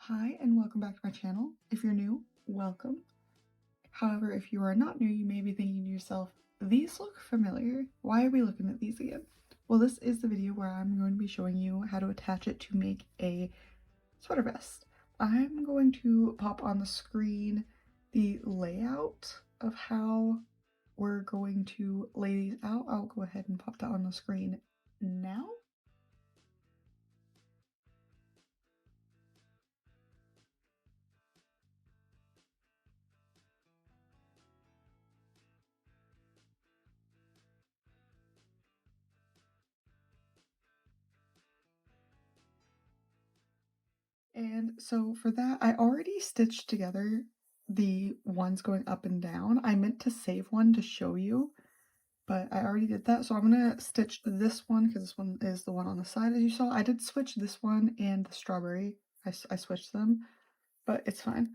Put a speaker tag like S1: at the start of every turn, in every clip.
S1: Hi and welcome back to my channel. If you're new, welcome. However, if you are not new, you may be thinking to yourself, these look familiar. Why are we looking at these again? Well, this is the video where I'm going to be showing you how to attach it to make a sweater vest. I'm going to pop on the screen the layout of how we're going to lay these out. I'll go ahead and pop that on the screen now. And so for that, I already stitched together the ones going up and down. I meant to save one to show you, but I already did that. So I'm going to stitch this one because this one is the one on the side as you saw. I did switch this one and the strawberry. I switched them, but it's fine.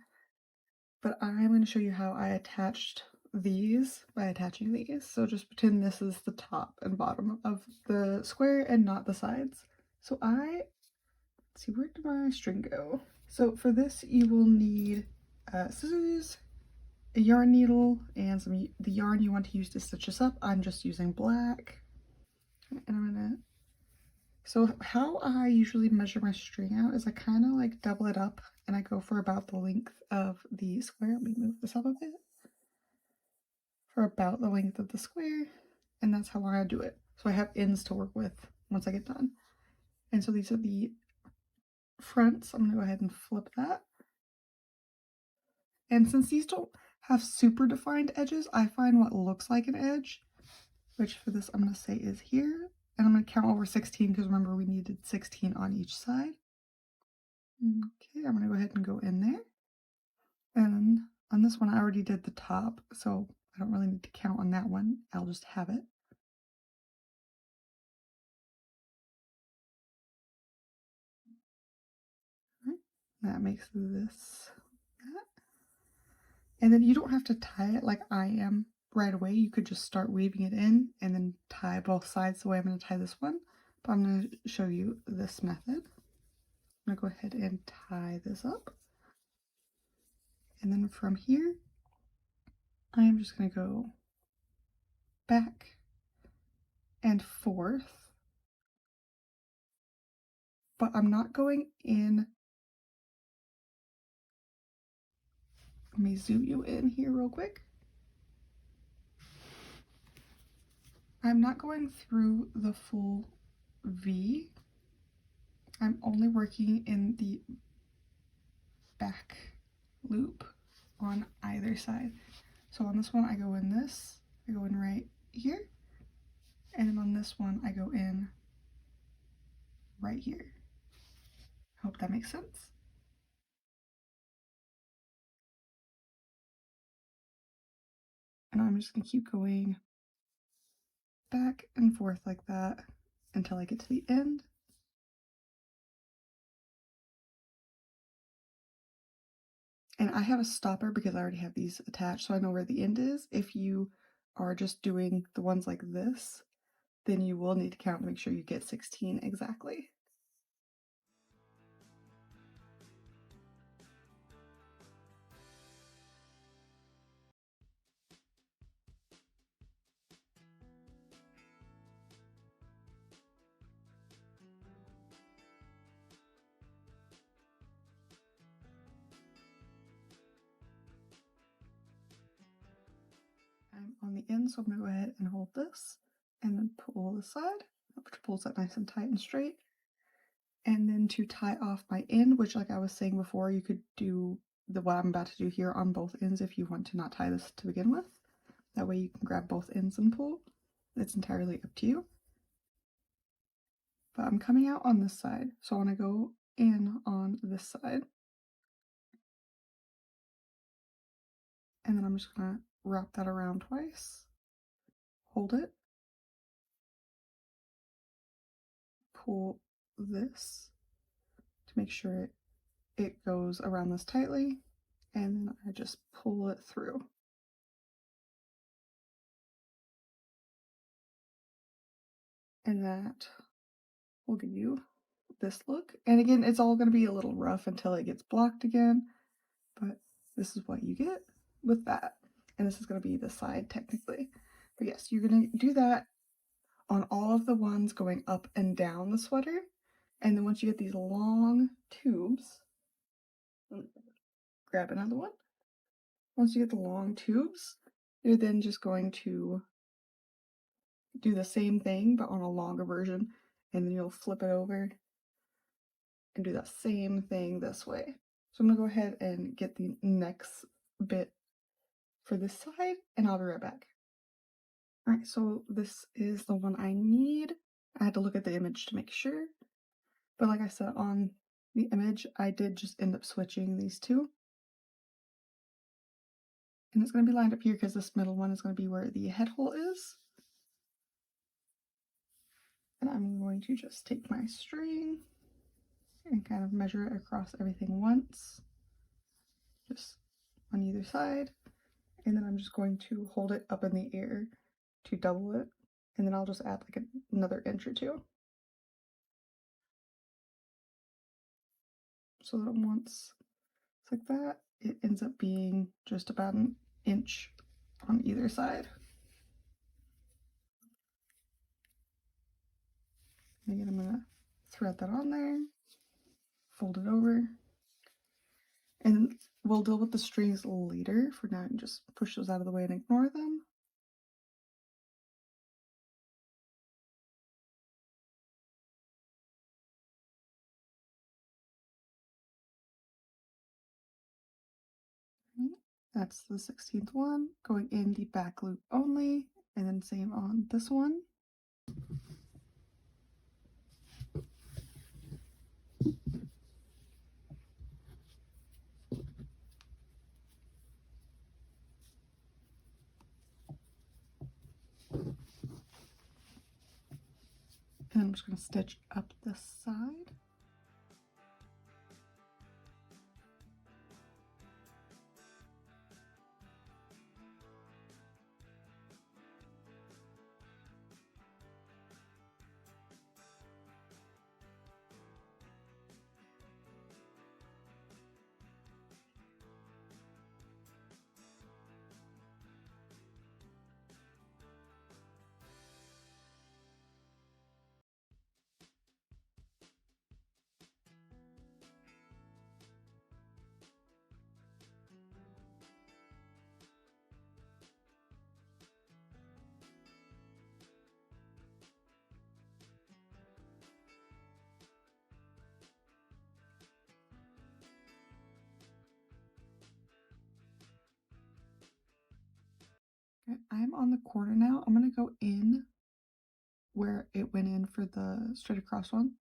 S1: But I'm going to show you how I attached these by attaching these. So just pretend this is the top and bottom of the square and not the sides. So let's see, where did my string go? So for this, you will need scissors, a yarn needle, and the yarn you want to use to stitch this up. I'm just using black. And so how I usually measure my string out is I kind of like double it up and I go for about the length of the square. Let me move this up a bit. For about the length of the square, and that's how I do it. So I have ends to work with once I get done. And so these are the fronts. I'm going to go ahead and flip that. And since these don't have super defined edges, I find what looks like an edge, which for this I'm going to say is here. And I'm going to count over 16 because remember we needed 16 on each side. Okay, I'm going to go ahead and go in there. And on this one I already did the top, so I don't really need to count on that one. I'll just have it. All right, that makes this that. And then you don't have to tie it like I am right away. You could just start weaving it in and then tie both sides the way I'm going to tie this one. But I'm going to show you this method. I'm going to go ahead and tie this up. And then from here, I am just going to go back and forth. But I'm not going in. Let me zoom you in here real quick. I'm not going through the full V. I'm only working in the back loop on either side. So on this one I go in this, I go in right here, and then on this one I go in right here. Hope that makes sense. And I'm just going to keep going back and forth like that until I get to the end. And I have a stopper because I already have these attached, so I know where the end is. If you are just doing the ones like this, then you will need to count to make sure you get 16 exactly. I'm on the end, so I'm going to go ahead and hold this and then pull the side, which pulls that nice and tight and straight. And then to tie off my end, which like I was saying before, you could do what I'm about to do here on both ends if you want to not tie this to begin with. That way you can grab both ends and pull. It's entirely up to you. But I'm coming out on this side, so I want to go in on this side. And then I'm just going to wrap that around twice, hold it, pull this to make sure it goes around this tightly, and then I just pull it through. And that will give you this look. And again, it's all going to be a little rough until it gets blocked again, but this is what you get with that. And this is going to be the side technically. But yes, you're going to do that on all of the ones going up and down the sweater. And then once you get these long tubes, grab another one. Once you get the long tubes, you're then just going to do the same thing but on a longer version, and then you'll flip it over and do that same thing this way. So I'm going to go ahead and get the next bit for this side, and I'll be right back. Alright, so this is the one I need. I had to look at the image to make sure, but like I said on the image, I did just end up switching these two. And it's going to be lined up here because this middle one is going to be where the head hole is. And I'm going to just take my string and kind of measure it across everything once, just on either side. And then I'm just going to hold it up in the air to double it. And then I'll just add like another inch or two. So that once it's like that, it ends up being just about an inch on either side. And again, I'm gonna thread that on there, fold it over, and we'll deal with the strings later. For now, I can just push those out of the way and ignore them. That's the 16th one, going in the back loop only, and then same on this one. And I'm just going to stitch up this side. Okay, I'm on the corner now. I'm going to go in where it went in for the straight across one.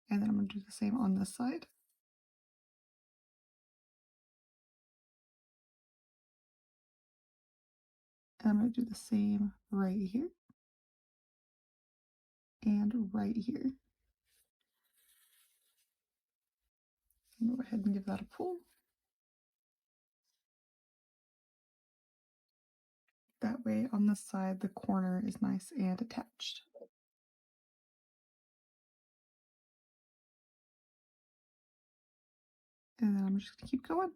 S1: And then I'm going to do the same on this side. And I'm going to do the same right here. And right here. Go ahead and give that a pull. That way on this side, the corner is nice and attached. And then I'm just going to keep going.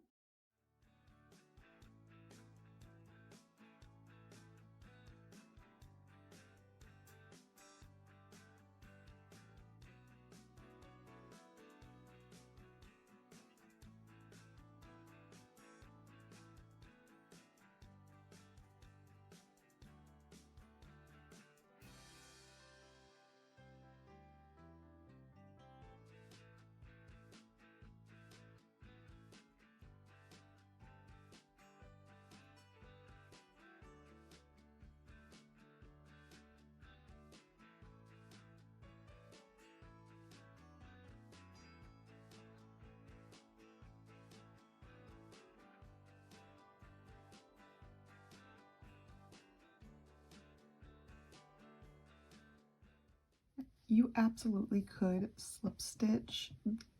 S1: You absolutely could slip stitch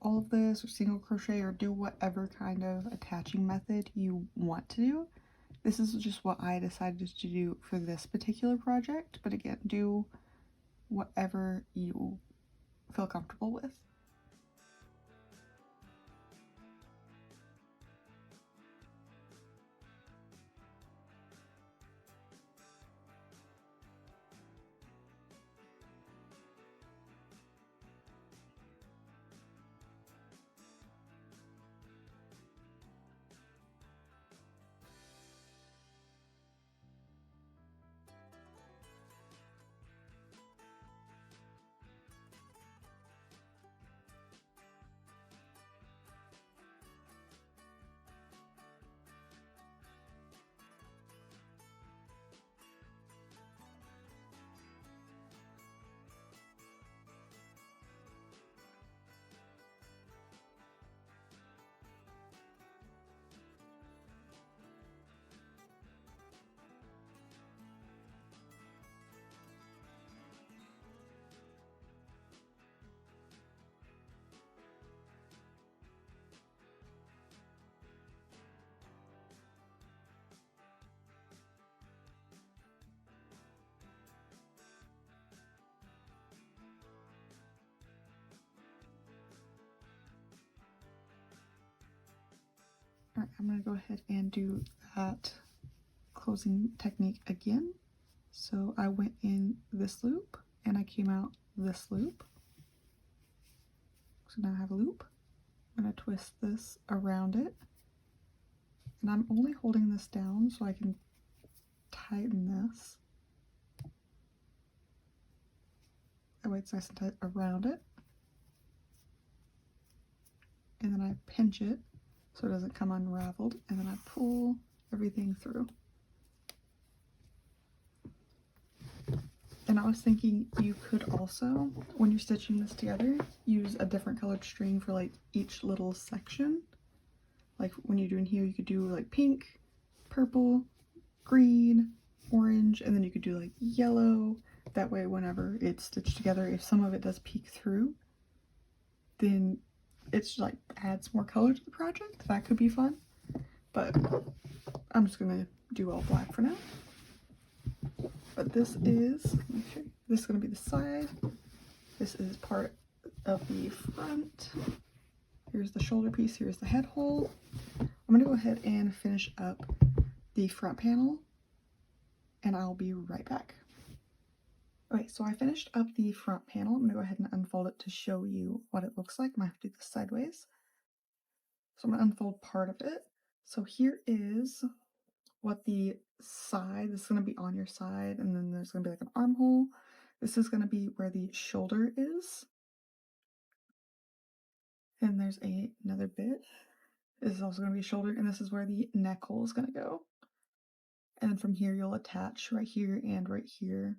S1: all of this or single crochet or do whatever kind of attaching method you want to do. This is just what I decided to do for this particular project, but again, do whatever you feel comfortable with. All right, I'm going to go ahead and do that closing technique again. So I went in this loop and I came out this loop. So now I have a loop. I'm going to twist this around it. And I'm only holding this down so I can tighten this. That way it's nice and tight around it. And then I pinch it so it doesn't come unraveled. And then I pull everything through. And I was thinking you could also, when you're stitching this together, use a different colored string for like each little section. Like when you're doing here, you could do like pink, purple, green, orange, and then you could do like yellow. That way, whenever it's stitched together, if some of it does peek through, then it's like adds more color to the project. That could be fun. But I'm just gonna do all black for now. But this is, let me show you. This is going to be the side. This is part of the front. Here's the shoulder piece. Here's the head hole. I'm going to go ahead and finish up the front panel, and I'll be right back. Okay, so I finished up the front panel. I'm going to go ahead and unfold it to show you what it looks like. I might have to do this sideways. So I'm going to unfold part of it. So here is what the side, this is going to be on your side, and then there's going to be like an armhole. This is going to be where the shoulder is. And there's another bit. This is also going to be shoulder, and this is where the neck hole is going to go. And then from here you'll attach right here and right here.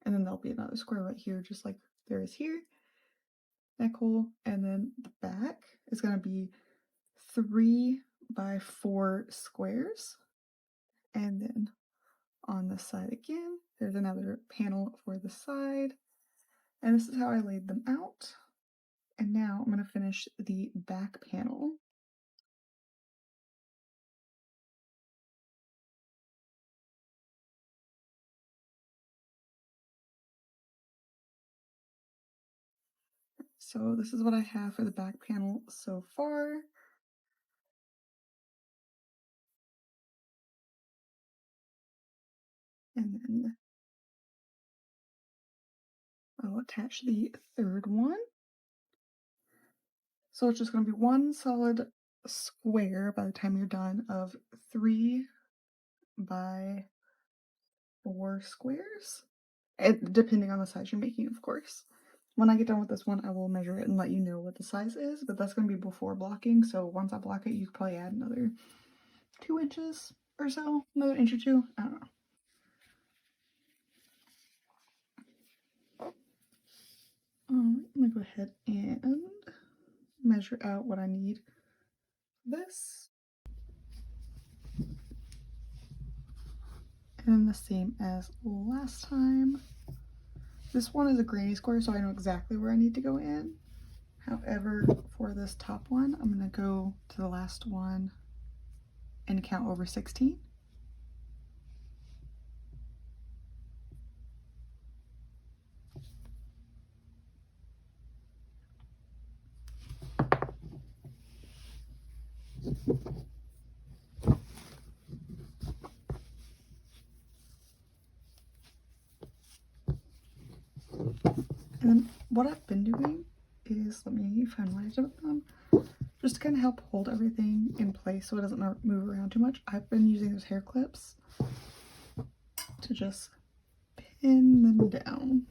S1: And then there'll be another square right here, just like there is here. Neck hole, and then the back is going to be 3 by 4 squares. And then on the side again, there's another panel for the side. And this is how I laid them out. And now I'm going to finish the back panel. So this is what I have for the back panel so far. And then I'll attach the third one. So it's just going to be one solid square by the time you're done of 3 by 4 squares, depending on the size you're making, of course. When I get done with this one, I will measure it and let you know what the size is, but that's going to be before blocking. So once I block it, you could probably add another 2 inches or so, another inch or 2. I don't know. I'm going to go ahead and measure out what I need for this. And then the same as last time. This one is a granny square, so I know exactly where I need to go in. However, for this top one, I'm going to go to the last one and count over 16. And then what I've been doing is, let me find what I did with them, just to kind of help hold everything in place so it doesn't move around too much. I've been using those hair clips to just pin them down.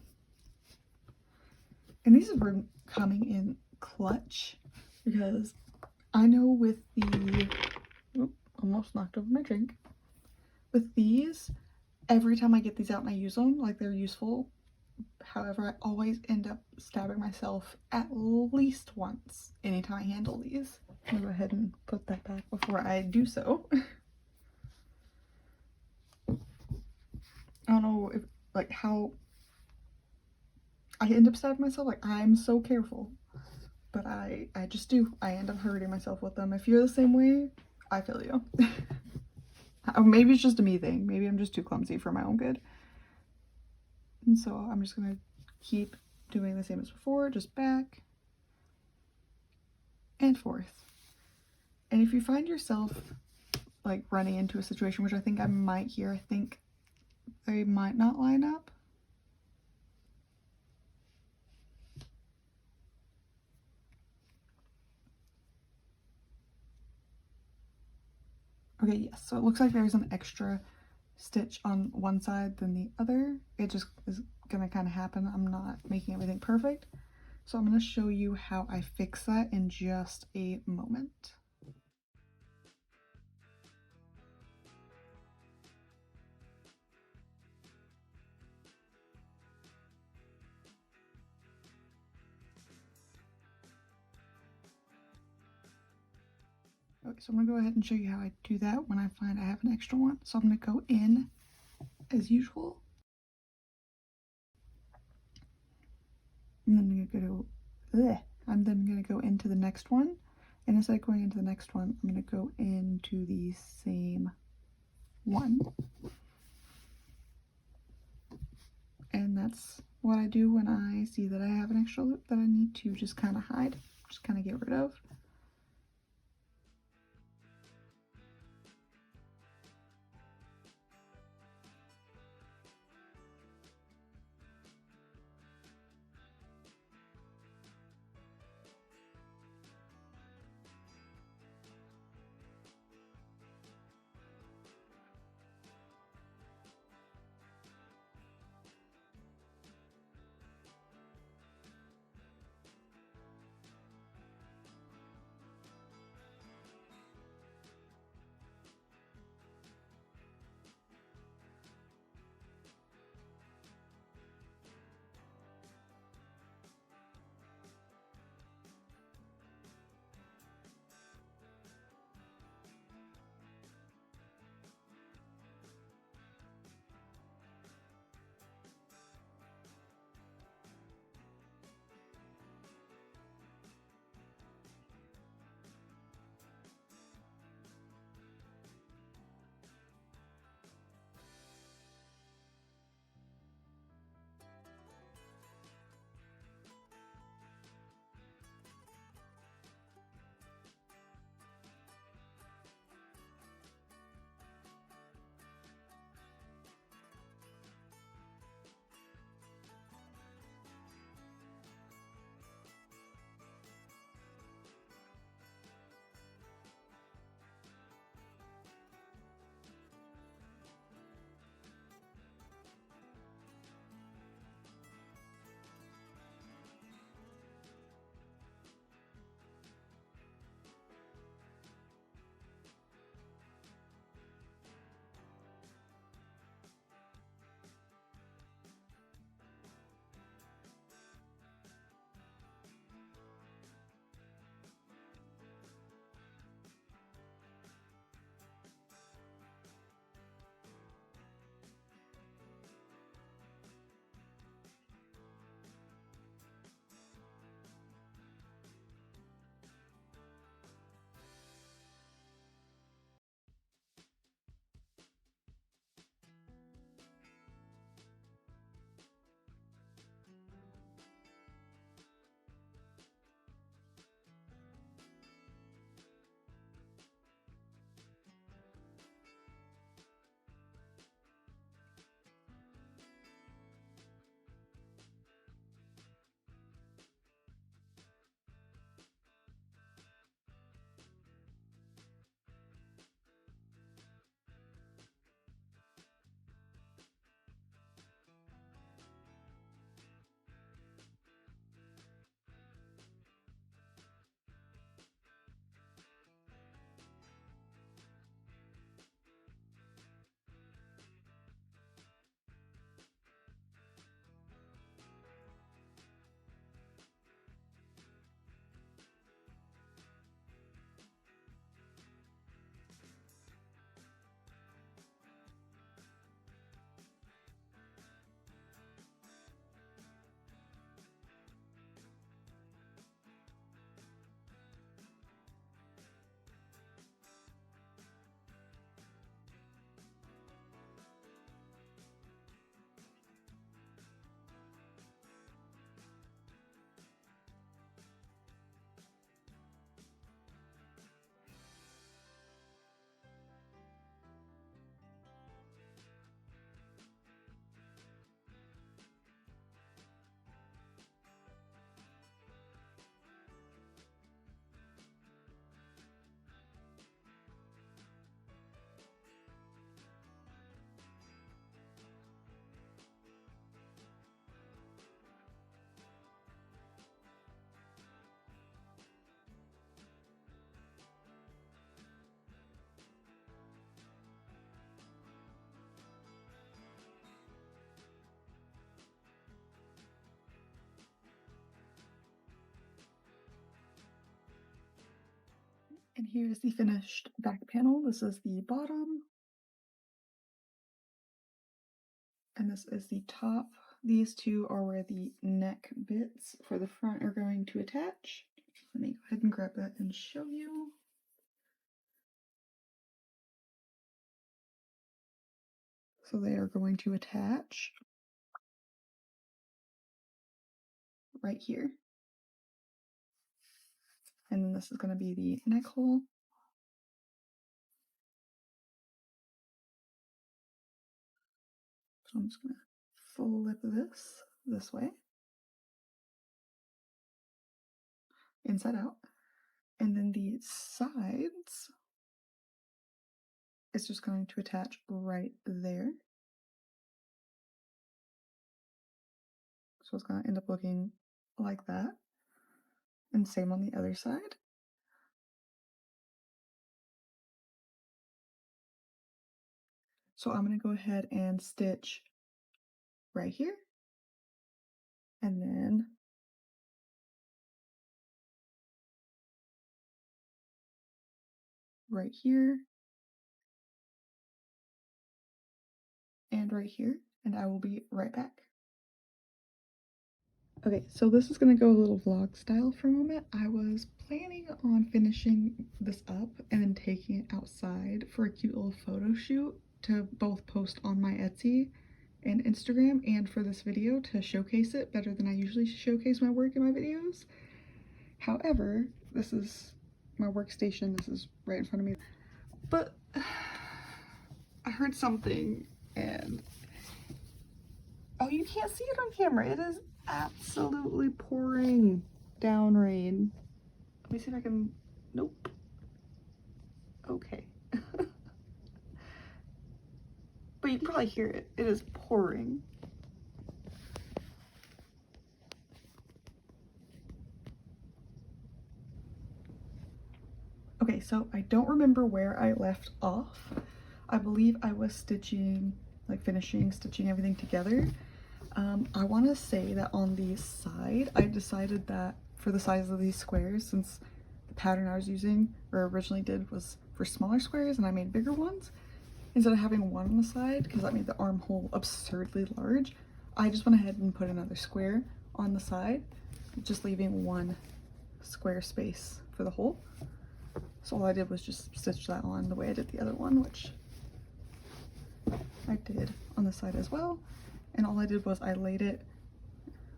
S1: And these have been coming in clutch because I know with the, almost knocked over my drink. With these, every time I get these out and I use them, like they're useful. However, I always end up stabbing myself at least once anytime I handle these. I'll go ahead and put that back before I do so. I don't know if, like, how I end up stabbing myself. Like, I'm so careful, but I just do. I end up hurting myself with them. If you're the same way, I feel you. Or maybe it's just a me thing. Maybe I'm just too clumsy for my own good. And so I'm just gonna keep doing the same as before, just back and forth. And if you find yourself like running into a situation, which I think I might here, I think they might not line up. Okay, yes, so it looks like there's an extra stitch on one side than the other. It just is gonna kind of happen. I'm not making everything perfect. So I'm gonna show you how I fix that in just a moment. Okay, so I'm gonna go ahead and show you how I do that when I find I have an extra one. So I'm gonna go in as usual. And then I'm then gonna go into the next one. And instead of going into the next one, I'm gonna go into the same one. And that's what I do when I see that I have an extra loop that I need to just kind of hide, just kind of get rid of. And here's the finished back panel. This is the bottom. And this is the top. These two are where the neck bits for the front are going to attach. Let me go ahead and grab that and show you. So they are going to attach right here. And then this is going to be the neck hole. So I'm just going to flip this way, inside out. And then the sides is just going to attach right there. So it's going to end up looking like that. And same on the other side. So I'm going to go ahead and stitch right here. And then right here. And right here. And I will be right back. Okay, so this is going to go a little vlog style for a moment. I was planning on finishing this up and then taking it outside for a cute little photo shoot to both post on my Etsy and Instagram, and for this video to showcase it better than I usually showcase my work in my videos. However, this is my workstation. This is right in front of me. But I heard something and... oh, you can't see it on camera. It is absolutely pouring down rain. Let me see if I can... nope. Okay. But you can probably hear it. It is pouring. Okay, so I don't remember where I left off. I believe I was stitching, like finishing stitching everything together. I want to say that on the side, I decided that for the size of these squares, since the pattern I was using, or originally did, was for smaller squares and I made bigger ones, instead of having one on the side, because that made the armhole absurdly large, I just went ahead and put another square on the side, just leaving one square space for the hole. So all I did was just stitch that on the way I did the other one, which I did on the side as well. And all I did was I laid it,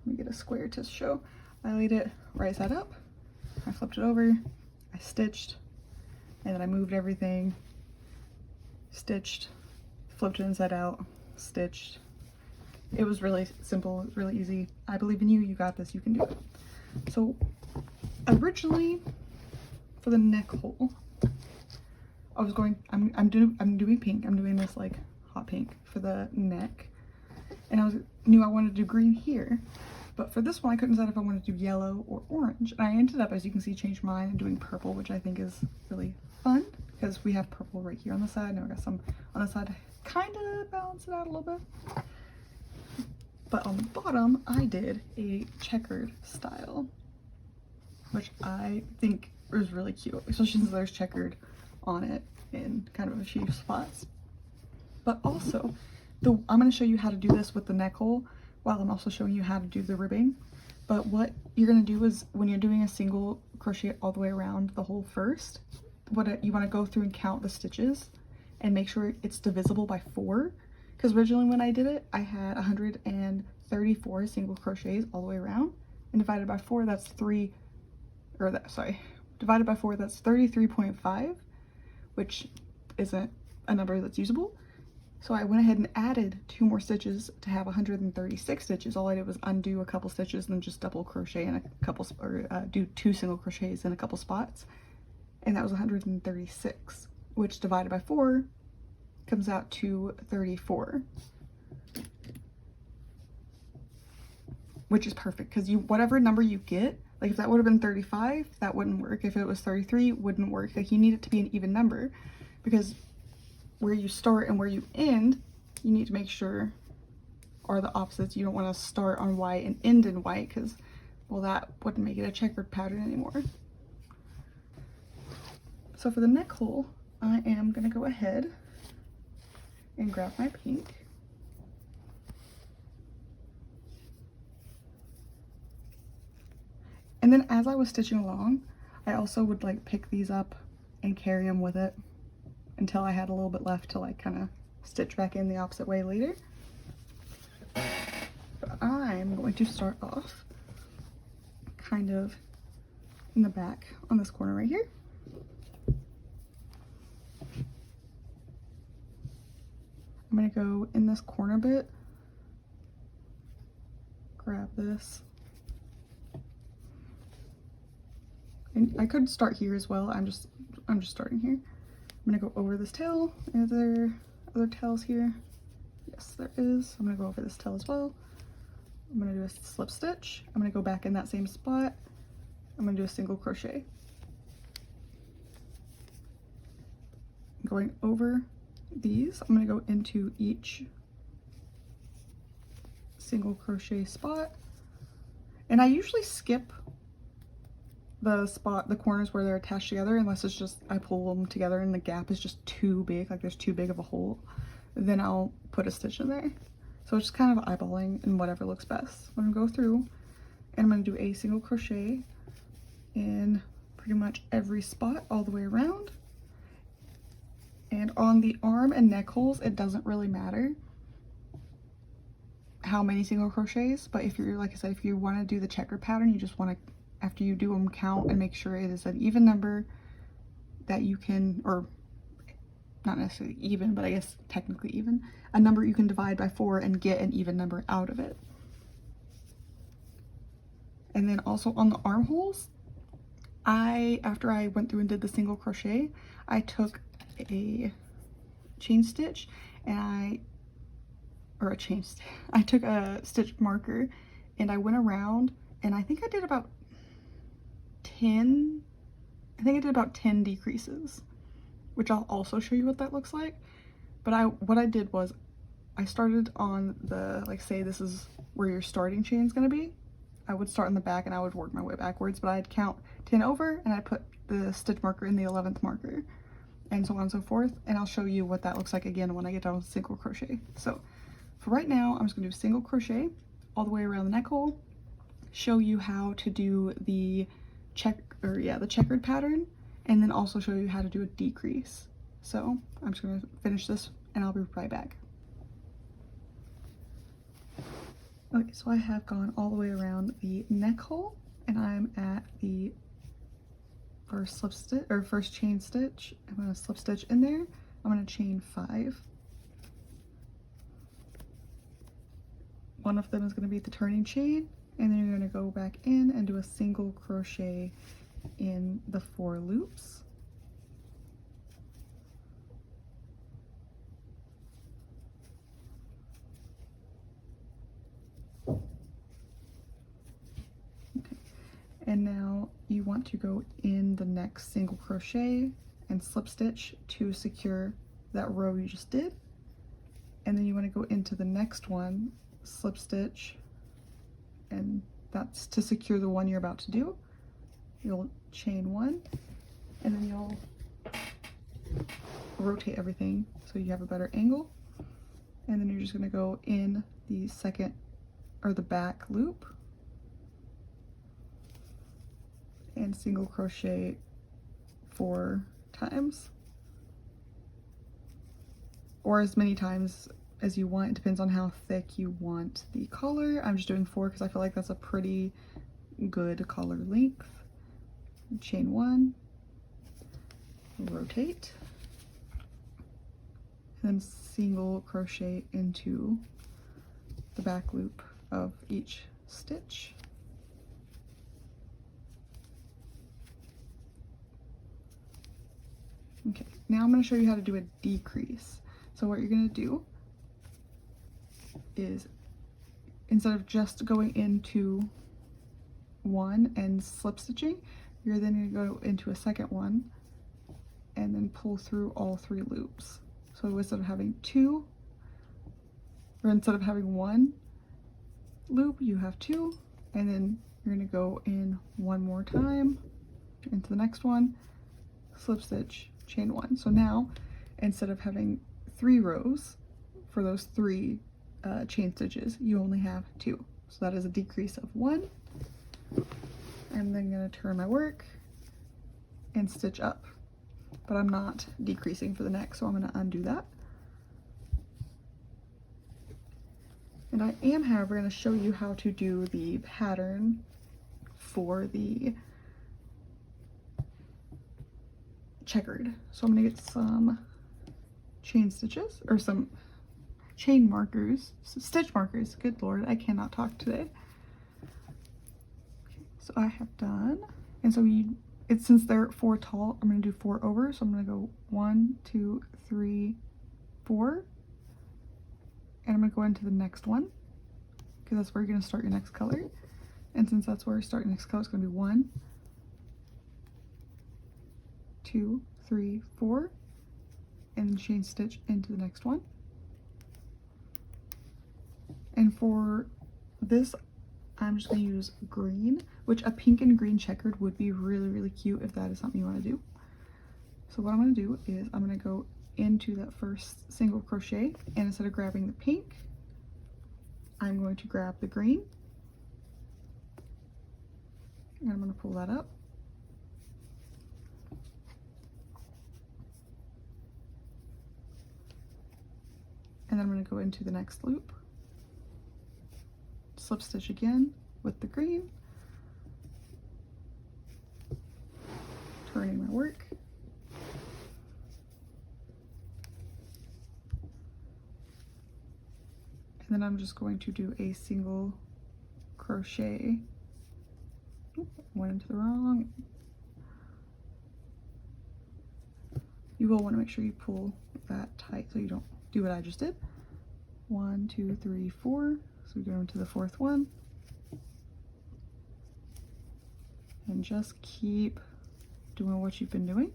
S1: let me get a square to show, I laid it right side up, I flipped it over, I stitched, and then I moved everything, stitched, flipped it inside out, stitched. It was really simple, it was really easy. I believe in you, you got this, you can do it. So originally, for the neck hole, I was going, I'm doing pink, I'm doing this like hot pink for the neck. And I knew I wanted to do green here, but for this one I couldn't decide if I wanted to do yellow or orange. And I ended up, as you can see, changed mine and doing purple, which I think is really fun because we have purple right here on the side. Now I got some on the side to kind of balance it out a little bit. But on the bottom, I did a checkered style, which I think is really cute, especially since there's checkered on it in kind of a few spots. But also, I'm going to show you how to do this with the neck hole while I'm also showing you how to do the ribbing. But what you're going to do is when you're doing a single crochet all the way around the hole first, you want to go through and count the stitches and make sure it's divisible by 4. Because originally when I did it, I had 134 single crochets all the way around, and divided by 4, that's divided by 4, that's 33.5, which isn't a number that's usable. So I went ahead and added 2 more stitches to have 136 stitches. All I did was undo a couple stitches and then just double crochet in a couple, or do 2 single crochets in a couple spots. And that was 136, which divided by 4 comes out to 34. Which is perfect, because whatever number you get, like if that would have been 35, that wouldn't work. If it was 33, wouldn't work. Like you need it to be an even number, because where you start and where you end, you need to make sure are the opposites. You don't want to start on white and end in white, because, well, that wouldn't make it a checkered pattern anymore. So for the neck hole, I am gonna go ahead and grab my pink. And then as I was stitching along, I also would like pick these up and carry them with it until I had a little bit left to like kind of stitch back in the opposite way later. But I'm going to start off kind of in the back on this corner right here. I'm going to go in this corner bit, grab this, and I could start here as well. I'm just starting here. I'm going to go over this tail. Are there other tails here? Yes, there is. I'm going to go over this tail as well. I'm going to do a slip stitch. I'm going to go back in that same spot. I'm going to do a single crochet. Going over these, I'm going to go into each single crochet spot, and I usually skip the corners where they're attached together unless it's just I pull them together and the gap is just too big, like there's too big of a hole. Then I'll put a stitch in there. So it's just kind of eyeballing and whatever looks best. I'm gonna go through and I'm gonna do a single crochet in pretty much every spot all the way around. And on the arm and neck holes, it doesn't really matter how many single crochets, but if you're, like I said, if you want to do the checkered pattern, you just want to, after you do them, count and make sure it is an even number that you can, or not necessarily even, but I guess technically even, a number you can divide by 4 and get an even number out of it. And then also on the armholes, after I went through and did the single crochet, I took a chain stitch and I took a stitch marker and I went around and I think I did about 10 decreases, which I'll also show you what that looks like. But what I did was I started on the, like, say this is where your starting chain is going to be. I would start in the back and I would work my way backwards, but I'd count 10 over and I put the stitch marker in the 11th marker, and so on and so forth. And I'll show you what that looks like again when I get done with single crochet. So for right now, I'm just gonna do single crochet all the way around the neck hole, show you how to do the checkered pattern, and then also show you how to do a decrease. So I'm just gonna finish this and I'll be right back. Okay, so I have gone all the way around the neck hole and I'm at the first chain stitch. I'm going to slip stitch in there. I'm going to chain 5. One of them is going to be the turning chain, and then you're going to go back in and do a single crochet in the 4 loops. And now you want to go in the next single crochet and slip stitch to secure that row you just did. And then you want to go into the next one, slip stitch, and that's to secure the one you're about to do. You'll chain 1, and then you'll rotate everything so you have a better angle. And then you're just going to go in the second, or the back loop, and single crochet 4 times, or as many times as you want. It depends on how thick you want the collar. I'm just doing 4 because I feel like that's a pretty good collar length. Chain 1, rotate, and then single crochet into the back loop of each stitch. Okay, now I'm going to show you how to do a decrease. So what you're going to do is, instead of just going into one and slip stitching, you're then going to go into a second one and then pull through all 3 loops. So instead of having 2, or instead of having 1 loop, you have 2, and then you're going to go in one more time into the next one, slip stitch, chain 1. So now instead of having 3 rows for those 3 chain stitches, you only have 2. So that is a decrease of 1. I'm then going to turn my work and stitch up, but I'm not decreasing for the next, so I'm going to undo that. And I am, however, going to show you how to do the pattern for the checkered. So I'm going to get some chain stitches, or some chain markers, stitch markers. Good Lord, I cannot talk today. Okay, so I have done, and so since they're 4 tall, I'm going to do 4 over. So I'm going to go 1, 2, 3, 4. And I'm going to go into the next one, because that's where you're going to start your next color. And since that's where you start your next color, it's going to be 1, 2, 3, 4, and then chain stitch into the next one. And for this, I'm just going to use green, which a pink and green checkered would be really, really cute if that is something you want to do. So what I'm going to do is I'm going to go into that first single crochet, and instead of grabbing the pink, I'm going to grab the green, and I'm going to pull that up, and then I'm going to go into the next loop, slip stitch again with the green, turning my work, and then I'm just going to do a single crochet. Went into the wrong. You will want to make sure you pull that tight so you don't do what I just did. 1, 2, 3, 4. So we go into the 4th one. And just keep doing what you've been doing.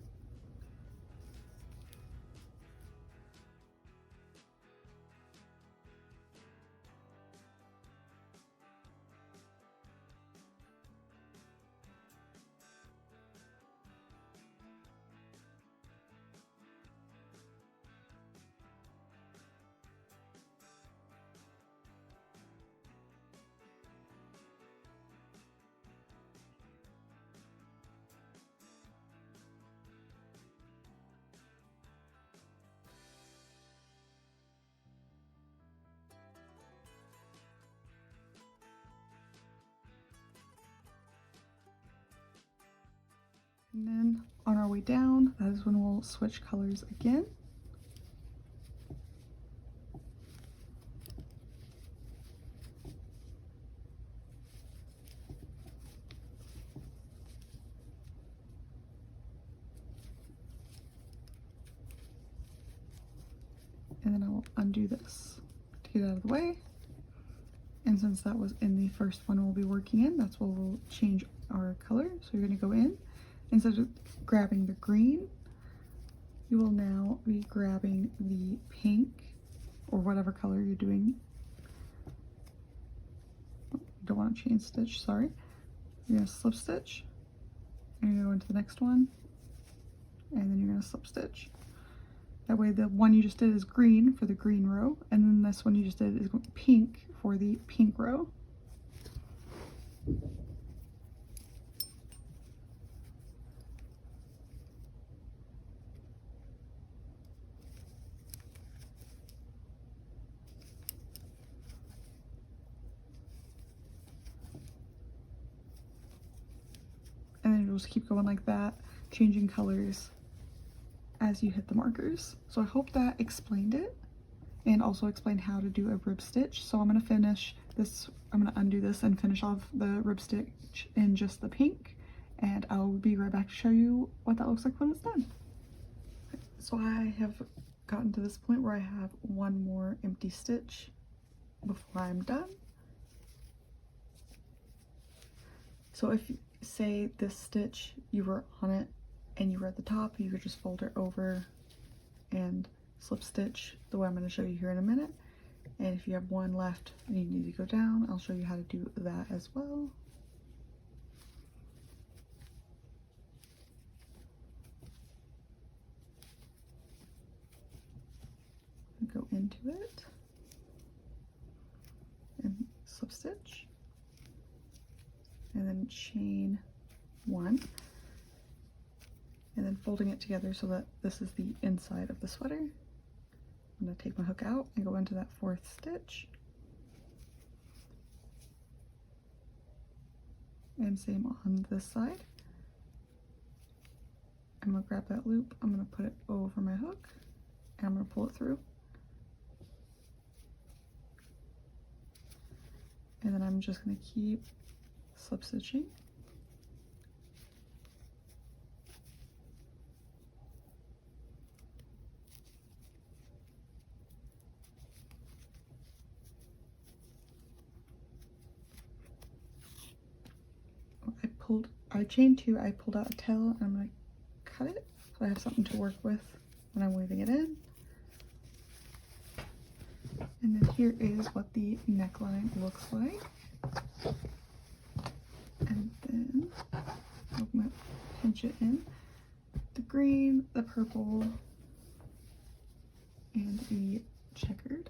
S1: And then on our way down, that is when we'll switch colors again. And then I will undo this to get out of the way. And since that was in the first one we'll be working in, that's where we'll change our color. So you're going to go in. Instead of grabbing the green, you will now be grabbing the pink, or whatever color you're doing. Oh, don't want to chain stitch, sorry. You're going to slip stitch, and you're going to go into the next one, and then you're going to slip stitch. That way the one you just did is green for the green row, and then this one you just did is pink for the pink row. And then you'll just keep going like that, changing colors as you hit the markers. So I hope that explained it, and also explained how to do a rib stitch. So I'm going to finish this, I'm going to undo this and finish off the rib stitch in just the pink, and I'll be right back to show you what that looks like when it's done. So I have gotten to this point where I have one more empty stitch before I'm done. So if, say this stitch, you were on it and you were at the top, you could just fold it over and slip stitch the way I'm going to show you here in a minute. And if you have one left and you need to go down, I'll show you how to do that as well. into it and slip stitch, and then chain 1, and then folding it together so that this is the inside of the sweater. I'm going to take my hook out and go into that 4th stitch, and same on this side. I'm going to grab that loop, I'm going to put it over my hook, and I'm going to pull it through. And then I'm just going to keep slip stitching. I chained 2, I pulled out a tail, and I'm going to cut it so I have something to work with when I'm weaving it in. And then here is what the neckline looks like. And then I'm going to pinch it in. The green, the purple, and the checkered.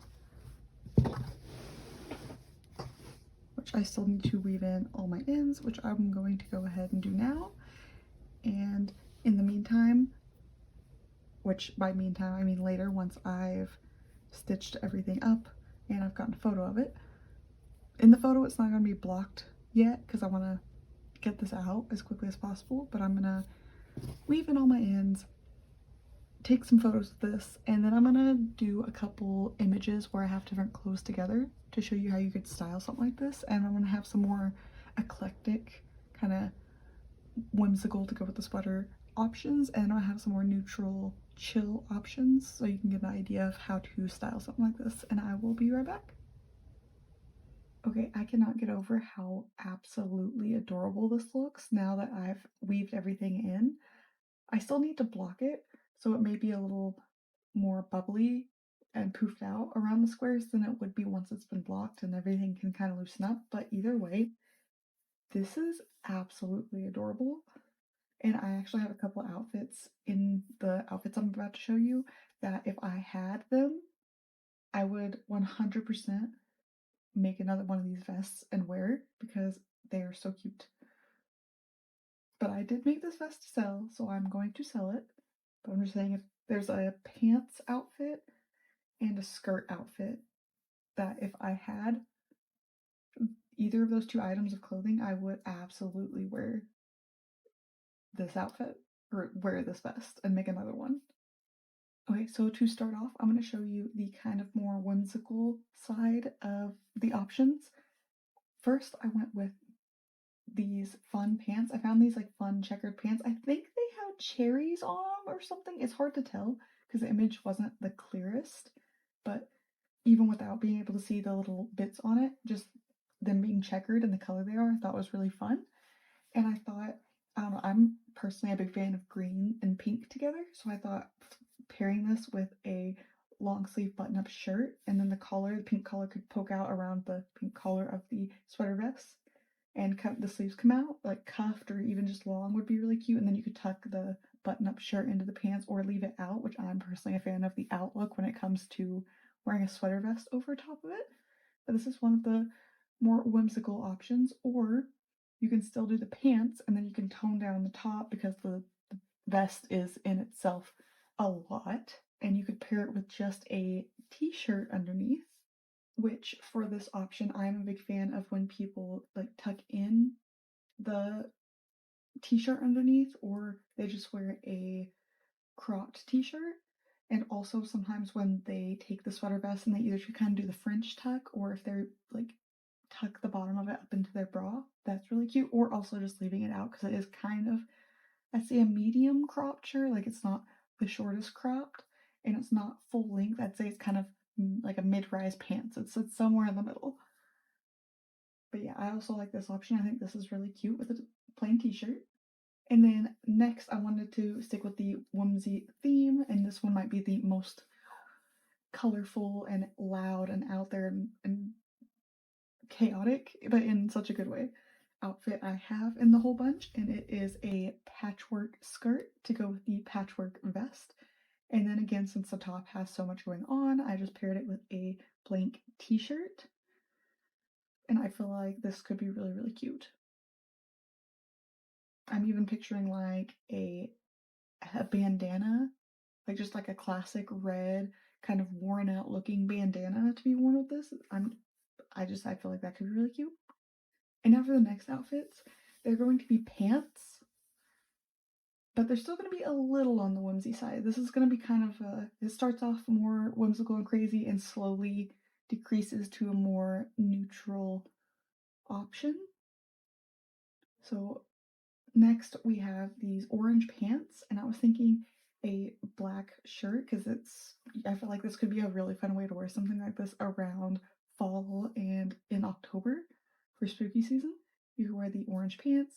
S1: Which I still need to weave in all my ends, which I'm going to go ahead and do now. And in the meantime, which by meantime I mean later, once I've stitched everything up and I've gotten a photo of it. In the photo it's not going to be blocked yet because I want to get this out as quickly as possible, but I'm going to weave in all my ends, take some photos of this, and then I'm going to do a couple images where I have different clothes together to show you how you could style something like this, and I'm going to have some more eclectic, kind of whimsical to go with the sweater options, and I'll have some more neutral, chill options so you can get an idea of how to style something like this, and I will be right back. Okay, I cannot get over how absolutely adorable this looks now that I've weaved everything in. I still need to block it, so it may be a little more bubbly and poofed out around the squares than it would be once it's been blocked and everything can kind of loosen up, but either way, this is absolutely adorable. And I actually have a couple outfits in the outfits I'm about to show you that if I had them, I would 100% make another one of these vests and wear it because they are so cute. But I did make this vest to sell, so I'm going to sell it. But I'm just saying, if there's a pants outfit and a skirt outfit that if I had either of those 2 items of clothing, I would absolutely wear this outfit or wear this vest and make another one. Okay, so to start off, I'm going to show you the kind of more whimsical side of the options. First, I went with these fun pants. I found these like fun checkered pants. I think they have cherries on them or something. It's hard to tell because the image wasn't the clearest, but even without being able to see the little bits on it, just them being checkered and the color they are, I thought was really fun. And I thought, I don't know, I'm personally a big fan of green and pink together, so I thought pairing this with a long sleeve button up shirt, and then the collar, the pink collar could poke out around the pink collar of the sweater vest, and the sleeves come out, like cuffed or even just long would be really cute, and then you could tuck the button up shirt into the pants or leave it out, which I'm personally a fan of the out look when it comes to wearing a sweater vest over top of it. But this is one of the more whimsical options, or you can still do the pants and then you can tone down the top because the vest is in itself a lot, and you could pair it with just a t-shirt underneath, which for this option I'm a big fan of when people like tuck in the t-shirt underneath or they just wear a cropped t-shirt, and also sometimes when they take the sweater vest and they either kind of do the French tuck or if they're like tuck the bottom of it up into their bra, that's really cute, or also just leaving it out because it is kind of, I'd say, a medium cropped shirt. Like it's not the shortest cropped and it's not full length. I'd say it's kind of like a mid-rise pants. It's somewhere in the middle. But yeah, I also like this option. I think this is really cute with a plain t-shirt. And then next I wanted to stick with the whimsy theme, and this one might be the most colorful and loud and out there and chaotic, but in such a good way, outfit I have in the whole bunch, and it is a patchwork skirt to go with the patchwork vest. And then again, since the top has so much going on, I just paired it with a blank t-shirt. And I feel like this could be really, really cute. I'm even picturing like a bandana, like just like a classic red, kind of worn out looking bandana to be worn with this. I feel like that could be really cute. And now for the next outfits, they're going to be pants, but they're still going to be a little on the whimsy side. This is going to be kind of it starts off more whimsical and crazy and slowly decreases to a more neutral option. So next we have these orange pants, and I was thinking a black shirt because I feel like this could be a really fun way to wear something like this around fall and in October for spooky season. You can wear the orange pants,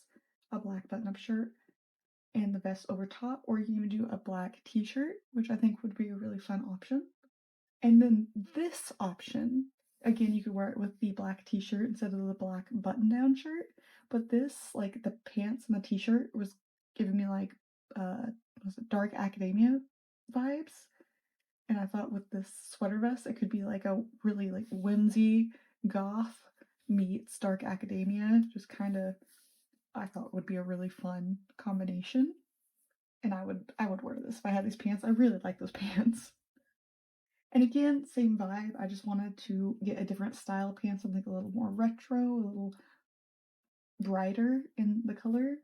S1: a black button-up shirt, and the vest over top, or you can even do a black t-shirt, which I think would be a really fun option. And then this option, again, you could wear it with the black t-shirt instead of the black button-down shirt, but this, like the pants and the t-shirt was giving me like was it dark academia vibes. And I thought with this sweater vest, it could be like a really like whimsy goth meets dark academia, just kind of I thought would be a really fun combination. And I would wear this if I had these pants. I really like those pants. And again, same vibe. I just wanted to get a different style of pants, something a little more retro, a little brighter in the color,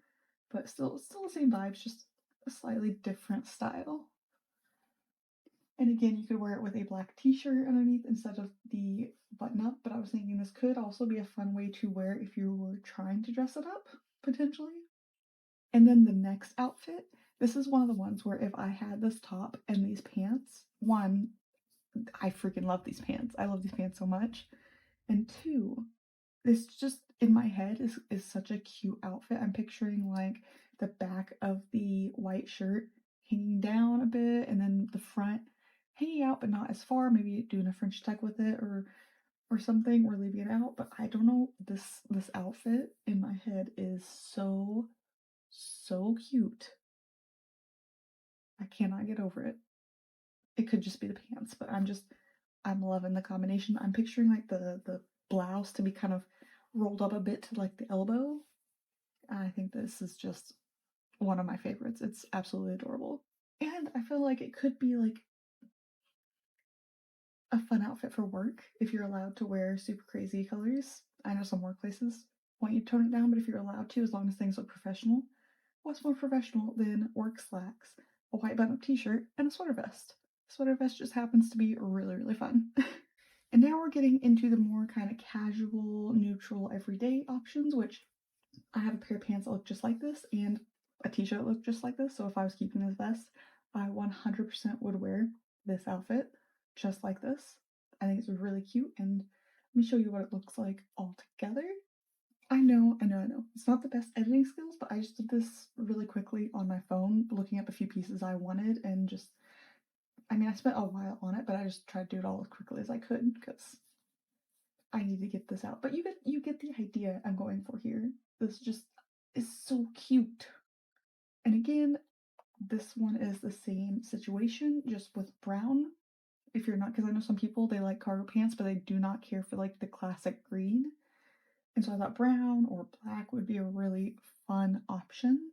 S1: but still the same vibes, just a slightly different style. And again, you could wear it with a black t-shirt underneath instead of the button-up, but I was thinking this could also be a fun way to wear if you were trying to dress it up, potentially. And then the next outfit, this is one of the ones where if I had this top and these pants, one, I freaking love these pants. I love these pants so much. And two, this just in my head is such a cute outfit. I'm picturing like the back of the white shirt hanging down a bit and then the front hanging out but not as far, maybe doing a French tuck with it or something or leaving it out. But I don't know, this outfit in my head is so cute. I cannot get over it. It could just be the pants, but I'm loving the combination. I'm picturing like the blouse to be kind of rolled up a bit to like the elbow. I think this is just one of my favorites. It's absolutely adorable. And I feel like it could be like a fun outfit for work if you're allowed to wear super crazy colors. I know some workplaces want you to tone it down, but if you're allowed to, as long as things look professional, what's more professional than work slacks, a white button-up t-shirt, and a sweater vest? Sweater vest just happens to be really, really fun. And now we're getting into the more kind of casual, neutral, everyday options, which I have a pair of pants that look just like this and a t-shirt that looked just like this. So if I was keeping this vest, I 100% would wear this outfit just like this. I think it's really cute, and let me show you what it looks like all together. I know. It's not the best editing skills, but I just did this really quickly on my phone, looking up a few pieces I wanted, and just, I mean, I spent a while on it, but I just tried to do it all as quickly as I could because I need to get this out. But you get the idea I'm going for here. This just is so cute. And again, this one is the same situation, just with brown. If you're not, because I know some people, they like cargo pants, but they do not care for like the classic green. And so I thought brown or black would be a really fun option.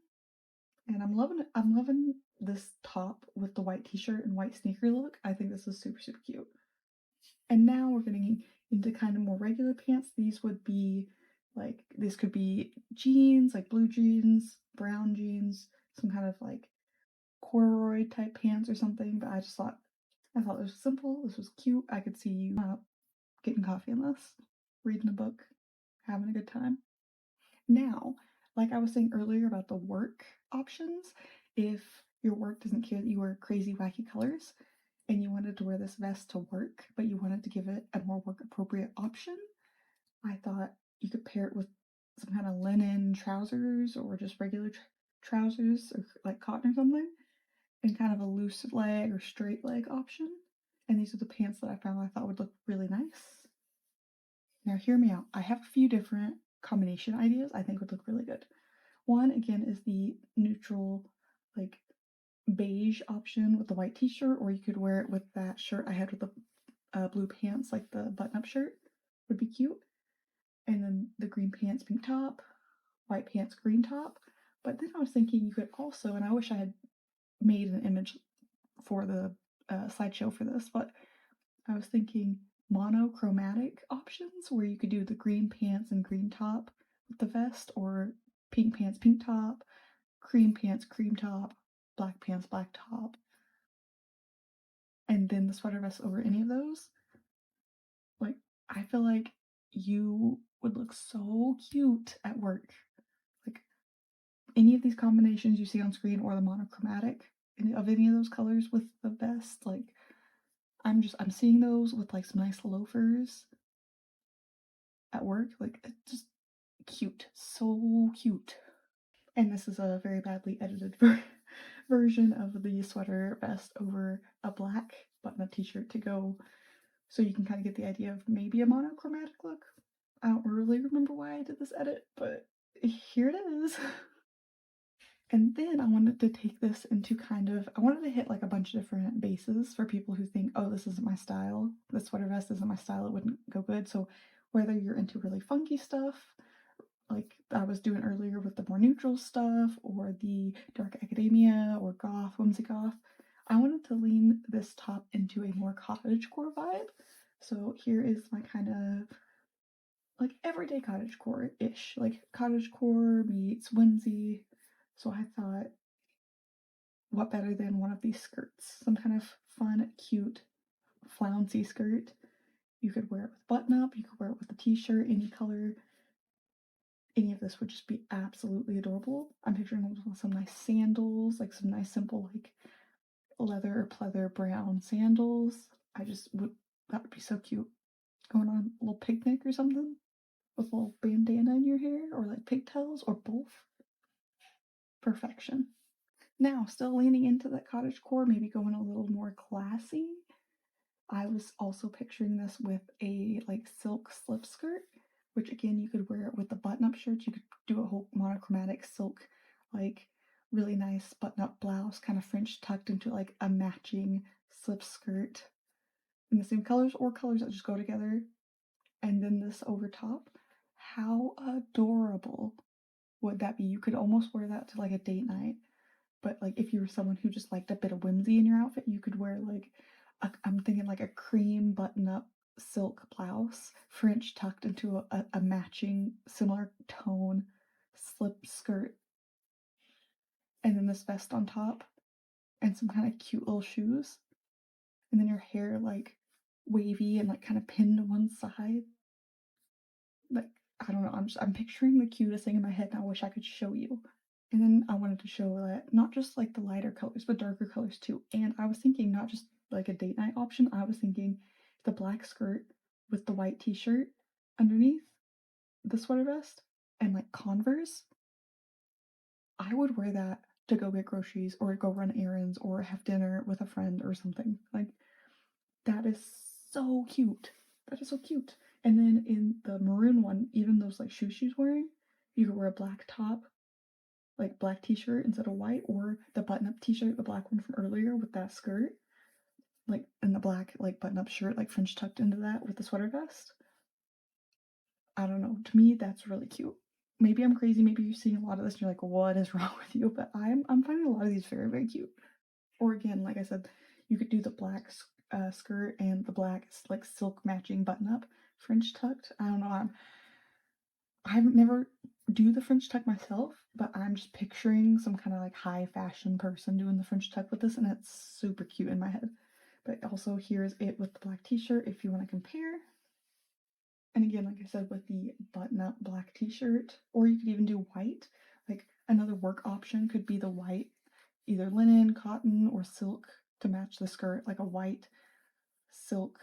S1: And I'm loving it. I'm loving this top with the white t-shirt and white sneaker look. I think this is super, super cute. And now we're getting into kind of more regular pants. These would be like, this could be jeans, like blue jeans, brown jeans, some kind of like corduroy type pants or something. But I thought this was simple. This was cute. I could see you getting coffee in this, reading a book, having a good time. Now, like I was saying earlier about the work options, if your work doesn't care that you wear crazy, wacky colors, and you wanted to wear this vest to work, but you wanted to give it a more work appropriate option, I thought you could pair it with some kind of linen trousers or just regular trousers or like cotton or something, and kind of a loose leg or straight leg option. And these are the pants that I found I thought would look really nice. Now, hear me out. I have a few different combination ideas I think would look really good. One, again, is the neutral, like beige option with the white t-shirt, or you could wear it with that shirt I had with the blue pants, like the button-up shirt would be cute. And then the green pants, pink top, white pants, green top. But then I was thinking you could also, and I wish I had made an image for the slideshow for this, but I was thinking monochromatic options where you could do the green pants and green top with the vest, or pink pants, pink top, cream pants, cream top, black pants, black top, and then the sweater vest over any of those. Like, I feel like you would look so cute at work. Like, any of these combinations you see on screen, or the monochromatic of any of those colors with the vest, like, I'm seeing those with like some nice loafers at work. Like, it's just cute, so cute. And this is a very badly edited version of the sweater vest over a black button-up t-shirt to go, so you can kind of get the idea of maybe a monochromatic look. I don't really remember why I did this edit, but here it is. And then I wanted to take this into I wanted to hit like a bunch of different bases for people who think, oh, this isn't my style, this sweater vest isn't my style, it wouldn't go good. So whether you're into really funky stuff, like I was doing earlier with the more neutral stuff, or the dark academia, or goth, whimsical, I wanted to lean this top into a more cottagecore vibe. So here is my kind of like everyday cottagecore-ish, like cottagecore meets whimsy. So I thought, what better than one of these skirts? Some kind of fun, cute, flouncy skirt. You could wear it with button up, you could wear it with a t-shirt, any color. Any of this would just be absolutely adorable. I'm picturing some nice sandals, like some nice simple like leather or pleather brown sandals. That would be so cute. Going on a little picnic or something with a little bandana in your hair, or like pigtails, or both. Perfection. Now, still leaning into that cottagecore, maybe going a little more classy. I was also picturing this with a like silk slip skirt, which again, you could wear it with the button-up shirts. You could do a whole monochromatic silk, like really nice button-up blouse, kind of French tucked into like a matching slip skirt in the same colors, or colors that just go together. And then this over top. How adorable would that be? You could almost wear that to like a date night. But like if you were someone who just liked a bit of whimsy in your outfit, you could wear like I'm thinking like a cream button-up silk blouse, French tucked into a matching similar tone slip skirt, and then this vest on top, and some kind of cute little shoes, and then your hair like wavy and like kind of pinned to one side. Like, I don't know, I'm picturing the cutest thing in my head, and I wish I could show you. And then I wanted to show that not just like the lighter colors, but darker colors too. And I was thinking not just like a date night option, I was thinking the black skirt with the white t-shirt underneath the sweater vest and like Converse. I would wear that to go get groceries, or go run errands, or have dinner with a friend or something. Like, that is so cute. That is so cute. And then in the maroon one, even those like shoes she's wearing, you could wear a black top, like black t-shirt instead of white, or the button-up t-shirt, the black one from earlier with that skirt, like, and the black like button-up shirt like French tucked into that with the sweater vest. I don't know, to me that's really cute. Maybe I'm crazy, maybe you're seeing a lot of this and you're like, what is wrong with you? But I'm finding a lot of these very, very cute. Or again, like I said, you could do the black skirt and the black like silk matching button-up French tucked. I don't know, I've never do the French tuck myself, but I'm just picturing some kind of like high fashion person doing the French tuck with this, and it's super cute in my head. But also here's it with the black t-shirt if you want to compare. And again, like I said, with the button-up black t-shirt, or you could even do white. Like, another work option could be the white, either linen, cotton, or silk to match the skirt, like a white silk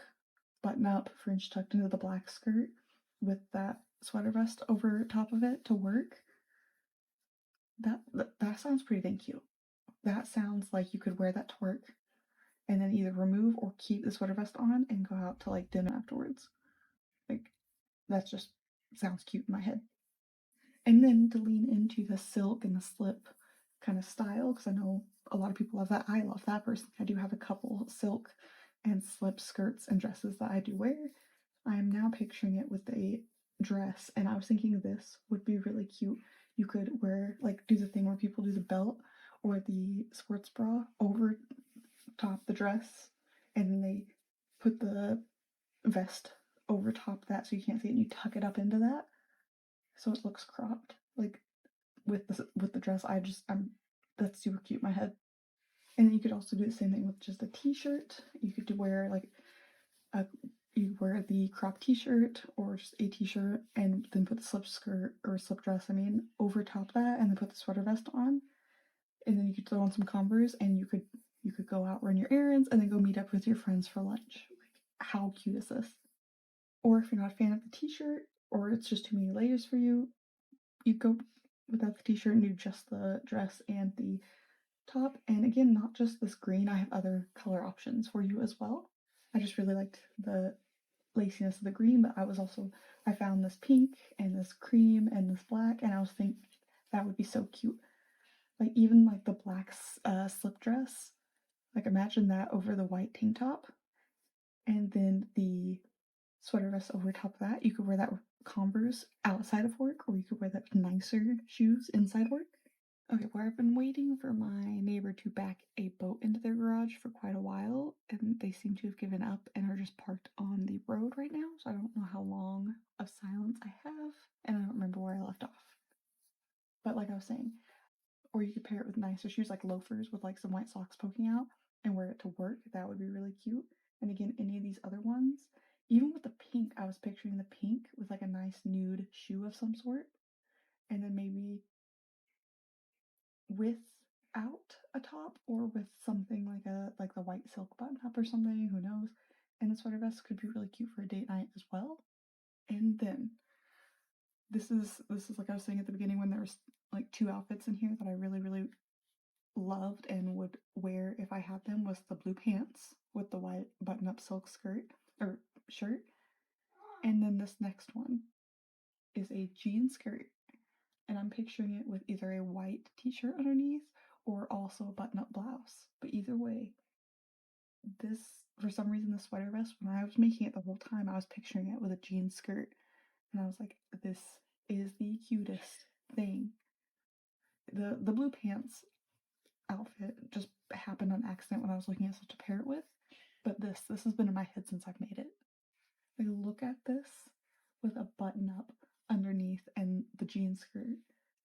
S1: button-up French tucked into the black skirt with that sweater vest over top of it to work. That sounds pretty dang cute. That sounds like you could wear that to work and then either remove or keep the sweater vest on and go out to like dinner afterwards. Like, that just sounds cute in my head. And then to lean into the silk and the slip kind of style, because I know a lot of people love that. I love that personally. I do have a couple silk and slip skirts and dresses that I do wear. I am now picturing it with a dress, and I was thinking this would be really cute. You could wear, like, do the thing where people do the belt or the sports bra over top the dress, and then they put the vest over top that so you can't see it, and you tuck it up into that so it looks cropped. Like, with the dress, that's super cute in my head. And then you could also do the same thing with just a t-shirt. You could wear like you wear the crop t-shirt or just a t-shirt and then put the slip skirt or slip dress, over top that, and then put the sweater vest on. And then you could throw on some Converse, and you could go out, run your errands, and then go meet up with your friends for lunch. Like, how cute is this? Or if you're not a fan of the t-shirt, or it's just too many layers for you, you go without the t-shirt and do just the dress and the top. And again, not just this green, I have other color options for you as well. I just really liked the laciness of the green, but I found this pink and this cream and this black, and I was thinking that would be so cute. Like, even like the black slip dress, like imagine that over the white tank top, and then the sweater vest over top of that. You could wear that with Converse outside of work, or you could wear that with nicer shoes inside work. Okay, well, I've been waiting for my neighbor to back a boat into their garage for quite a while, and they seem to have given up and are just parked on the road right now, so I don't know how long of silence I have, and I don't remember where I left off. But like I was saying, or you could pair it with nicer shoes like loafers with like some white socks poking out and wear it to work. That would be really cute. And again, any of these other ones, even with the pink, I was picturing the pink with like a nice nude shoe of some sort, and then maybe without a top or with something like the white silk button up or something, who knows. And the sweater vest could be really cute for a date night as well. And then this is like I was saying at the beginning, when there was like two outfits in here that I really, really loved and would wear if I had them, was the blue pants with the white button up silk skirt or shirt. And then this next one is a jean skirt, and I'm picturing it with either a white t-shirt underneath or also a button-up blouse. But either way, this, for some reason, the sweater vest, when I was making it the whole time, I was picturing it with a jean skirt, and I was like, this is the cutest thing. The blue pants outfit just happened on accident when I was looking at stuff to pair it with, but this has been in my head since I've made it. Like, look at this with a button up underneath and the jean skirt.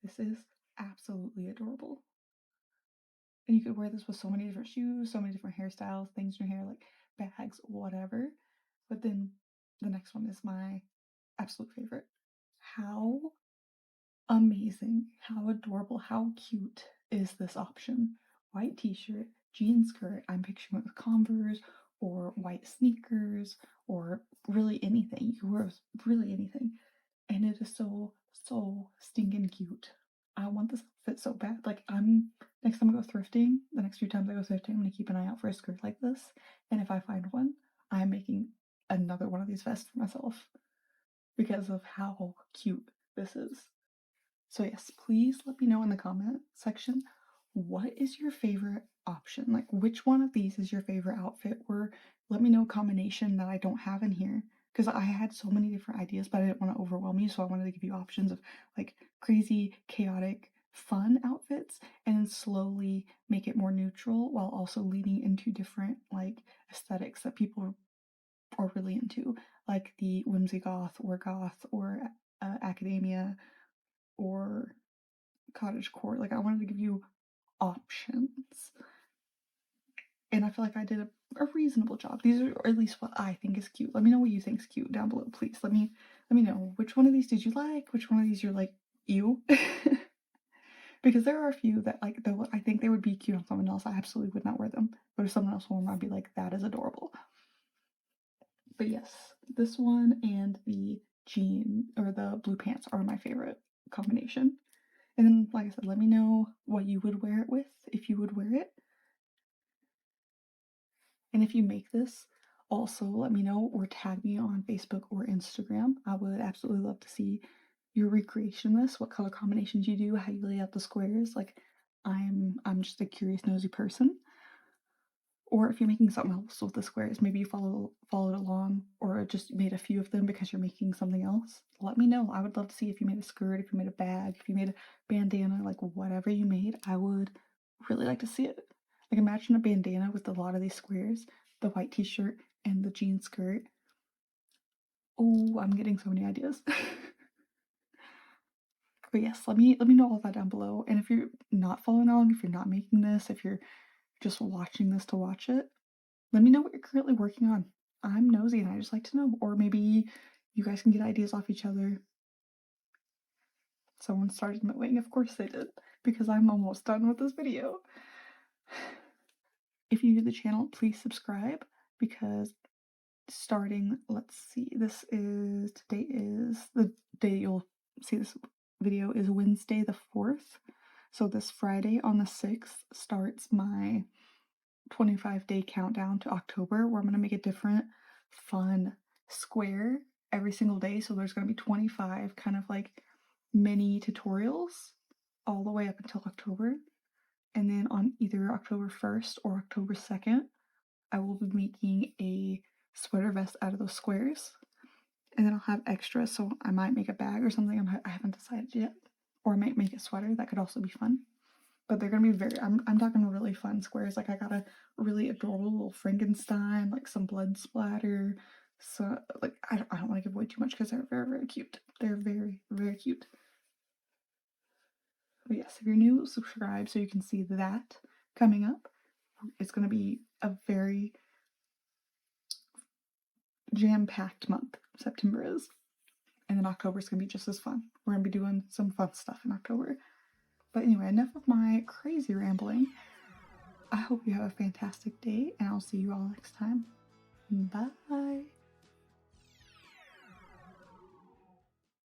S1: This is absolutely adorable. And you could wear this with so many different shoes, so many different hairstyles, things in your hair, like bags, whatever. But then the next one is my absolute favorite. How amazing, how adorable, how cute is this option? White t-shirt, jean skirt, I'm picturing it with Converse or white sneakers or really anything. You can wear really anything. And it is so, so stinking cute. I want this outfit so bad. Like, next time I go thrifting, the next few times I go thrifting, I'm gonna keep an eye out for a skirt like this. And if I find one, I'm making another one of these vests for myself because of how cute this is. So yes, please let me know in the comment section, what is your favorite option? Like, which one of these is your favorite outfit? Or let me know a combination that I don't have in here, because I had so many different ideas, but I didn't want to overwhelm you, so I wanted to give you options of like crazy, chaotic, fun outfits, and then slowly make it more neutral while also leading into different like aesthetics that people are really into, like the whimsy goth or academia or cottagecore. Like, I wanted to give you options, and I feel like I did a reasonable job. These are, or at least what I think is cute. Let me know what you think is cute down below, please. Let me know which one of these did you like, which one of these you're like, ew. Because there are a few that, like, though I think they would be cute on someone else, I absolutely would not wear them. But if someone else wore them, I'd be like, that is adorable. But yes, this one and the jean or the blue pants are my favorite combination. And then, like I said, let me know what you would wear it with, if you would wear it. And if you make this, also let me know or tag me on Facebook or Instagram. I would absolutely love to see your recreation of this, what color combinations you do, how you lay out the squares. Like, I'm just a curious, nosy person. Or if you're making something else with the squares, maybe you followed along or just made a few of them because you're making something else, let me know. I would love to see if you made a skirt, if you made a bag, if you made a bandana, like whatever you made, I would really like to see it. Like imagine a bandana with a lot of these squares, the white t-shirt and the jean skirt. Oh, I'm getting so many ideas. But yes, let me know all that down below. And if you're not following along, if you're not making this, if you're just watching this to watch it, let me know what you're currently working on. I'm nosy and I just like to know. Or maybe you guys can get ideas off each other. Someone started mowing. Of course they did, because I'm almost done with this video. If you're new to the channel, please subscribe, because starting, let's see, today is, the day you'll see this video is Wednesday the 4th. So this Friday on the 6th starts my 25-day countdown to October, where I'm going to make a different fun square every single day. So there's going to be 25 kind of like mini tutorials all the way up until October. And then on either October 1st or October 2nd, I will be making a sweater vest out of those squares. And then I'll have extras, so I might make a bag or something. I haven't decided yet. Or I might make a sweater. That could also be fun. But they're gonna be I'm talking really fun squares. Like I got a really adorable little Frankenstein, like some blood splatter. So like I don't want to give away too much because they're very, very cute. They're very, very cute. But yes, if you're new, subscribe so you can see that coming up. It's gonna be a very jam-packed month. September is. And then October is gonna be just as fun. We're gonna be doing some fun stuff in October. But anyway, enough of my crazy rambling. I hope you have a fantastic day, and I'll see you all next time. Bye.